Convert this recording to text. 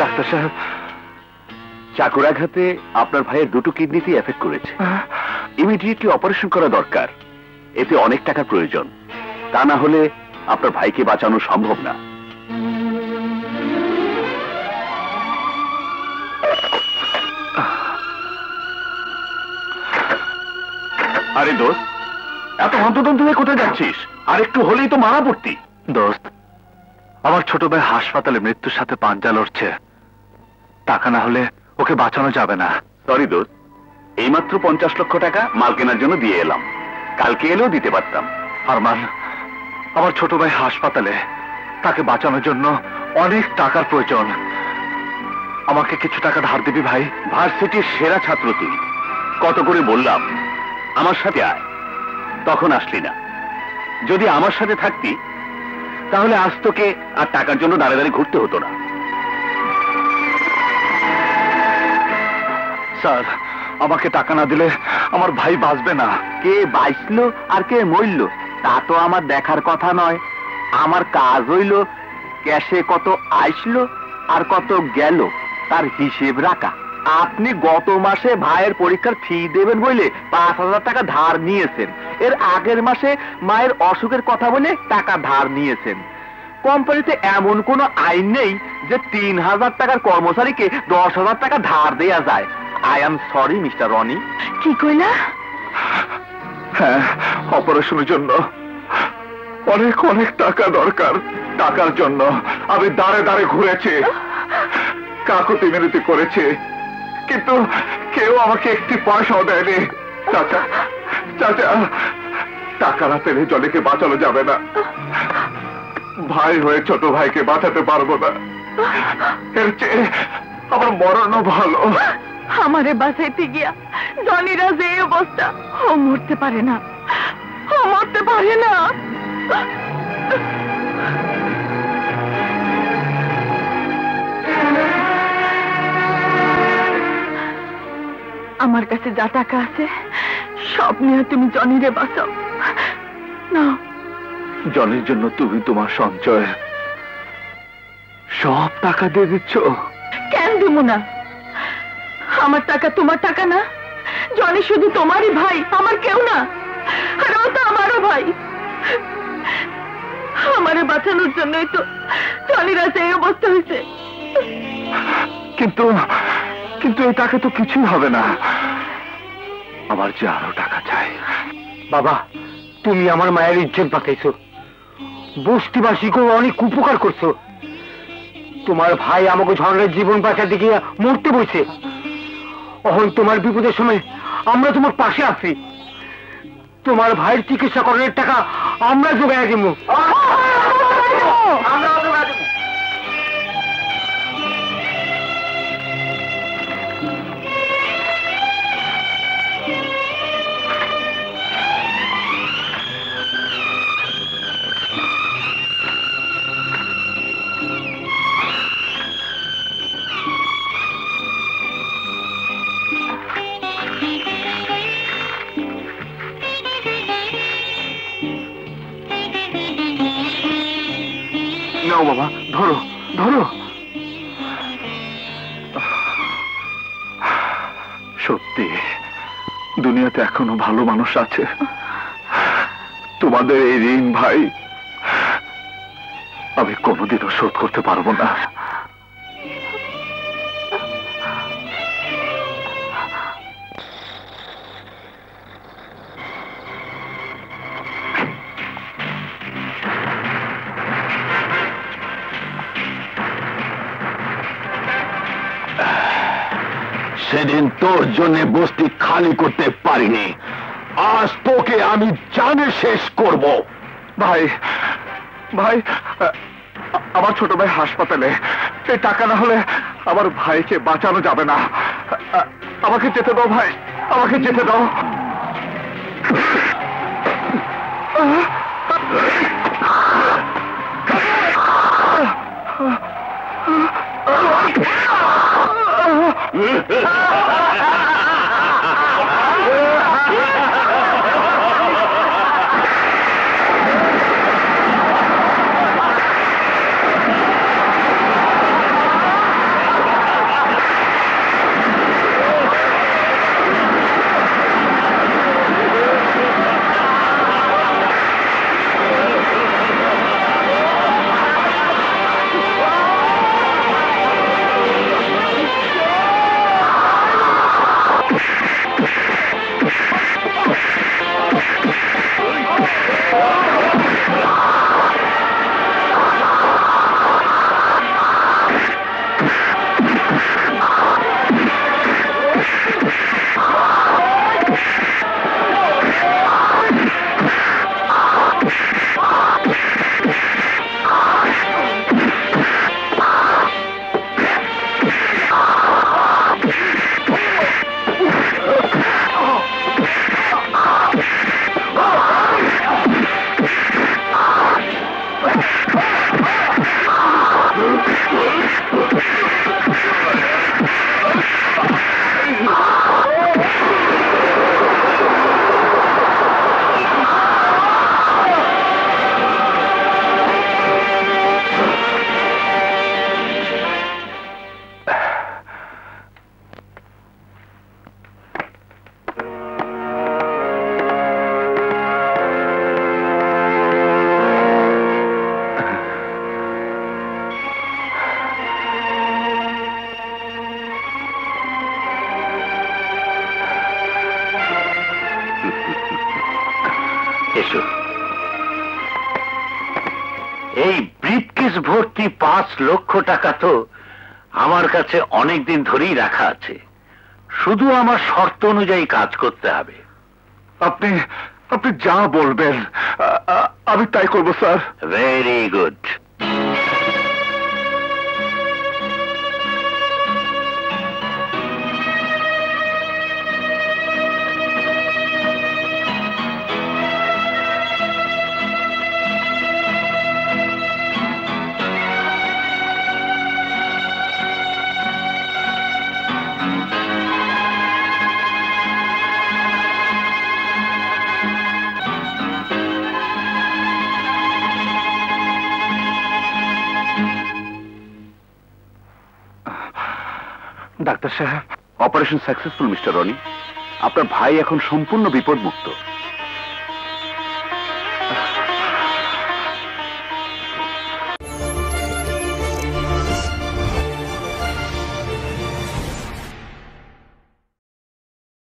Doctor সাহেব, চাকুরাঘাতে আপনার ভাইয়ের দুটো কিডনিতে এফেক্ট করেছে। ইমিডিয়েটলি অপারেশন করা দরকার। এতে অনেক টাকার প্রয়োজন, তা না হলে আপনার ভাইকে বাঁচানো সম্ভব না। আরে দোস্ত, এত হন্তদন্ত হয়ে কোথায় যাচ্ছিস? আর একটু হলেই তো মারা পড়তি। দোস্ত, আমার ছোট ভাই হাসপাতালে মৃত্যুর সাথে পাঞ্জা লড়ছে। টাকা না হলে ওকে বাঁচানো যাবে না। সরি দোস্ত, এইমাত্র 50 লক্ষ টাকা মাল কেনার জন্য দিয়ে এলাম। কালকে এলেও দিতে পারতাম। আরমান, আমার ছোট ভাই হাসপাতালে, তাকে বাঁচানোর জন্য অনেক টাকার প্রয়োজন। আমাকে কিছু টাকা ধার দিবি ভাই? ভার্সিটির সেরা ছাত্র তুই, কত করে বললাম আমার সাথে আয়, তখন আসলি না। যদি আমার সাথে থাকতি তাহলে আজ তোকে আর টাকার জন্য দাঁড়ে দাঁড়িয়ে ঘুরতে হতো না। স্যার, আমাকে টাকা না দিলে আমার ভাই বাঁচবে না। কে বাঁচলো আর কে মরল তা তো আমার দেখার কথা নয়। আমার কাজ হইল ক্যাশে কত আসলো আর কত গেল তার হিসেব রাখা। আপনি গত মাসে ভাইয়ের পরীক্ষার ফি দেবেন বলে 5,000 টাকা ধার নিয়েছেন। এর আগের মাসে মায়ের অসুখের কথা বলে টাকা ধার নিয়েছেন। কোম্পানিতে এমন কোনো আইন নেই যে 3,000 টাকার কর্মচারীকে 10,000 টাকা ধার দেয়া যায়। I am sorry mister Roni. কি কইলা? হ্যাঁ, অপারেশনের জন্য অনেক অনেক টাকা দরকার। টাকার জন্য আমি দাঁড়ে দাঁড়ে ঘুরেছি, কাকুতি মিনতি করেছে, কিন্তু কেউ আমাকে একটি পয়সাও দেয়নি। চাচা, চাচা, টাকা না পেলে জলেকে বাঁচানো যাবে না। ভাই হয়ে ছোট ভাইকে বাঁচাতে পারবো না। এর চেয়ে আমার মরণও ভালো। আমারে বাঁচাইতে গিয়া জনিরা যে অবস্থা, ও মরতে পারে না, ও মরতে পারে না। আমার কাছে যা টাকা আছে সব নিয়ে তুমি জনিরে বাঁচাও না। জনির জন্য তুমি তোমার সঞ্চয় সব টাকা দিয়ে দিচ্ছ? কেন দিব না? আমার টাকা তোমার টাকা না? জনি শুধু তোমারই ভাই, আমার কেউ না। আর ও তো আমারও ভাই। আমারে বাঁচানোর জন্যই তো জনির আজ এই অবস্থা হয়েছে। কিন্তু কিন্তু এই টাকা তো কিছুই হবে না। আমার যে আরো টাকা চাই। বাবা, তুমি আমার মায়ের ইজ্জত বাঁচাইছো, বস্তিবাসীকে অনেক উপকার করছো। তোমার ভাই আমাকে ঝড়ের জীবন বাঁচাতে গিয়ে মরতে বসে। এখন তোমার বিপদের সময় আমরা তোমার পাশে আছি। তোমার ভাইয়ের চিকিৎসা করার টাকা আমরা জোগাড় দিব। নাও বাবা, ধরো ধরো। সত্যি দুনিয়াতে এখনো ভালো মানুষ আছে। তোমাদের এই ঋণ ভাই আমি কোনোদিনও শোধ করতে পারবো না। সেদিন তোর জন্য বস্তি খালি করতে পারিনি, আজ তোকে আমি জানে শেষ করব। ভাই, ভাই, আমার ছোট ভাই হাসপাতালে। এই টাকা না হলে আমার ভাইকে বাঁচানো যাবে না। আমাকে যেতে দাও ভাই, আমাকে যেতে দাও। এসো। এই ব্রিফকেস ভর্তি 5 লক্ষ টাকা তো আমার কাছে অনেক দিন ধরেই রাখা আছে, শুধু আমার শর্ত অনুযায়ী কাজ করতে হবে। আপনি আপনি যা বলবেন আমি তাই করব স্যার। Very good. ডাক্তার সাহেব, অপারেশন সাকসেসফুল মিস্টার রনি। আপনার ভাই এখন সম্পূর্ণ বিপদমুক্ত।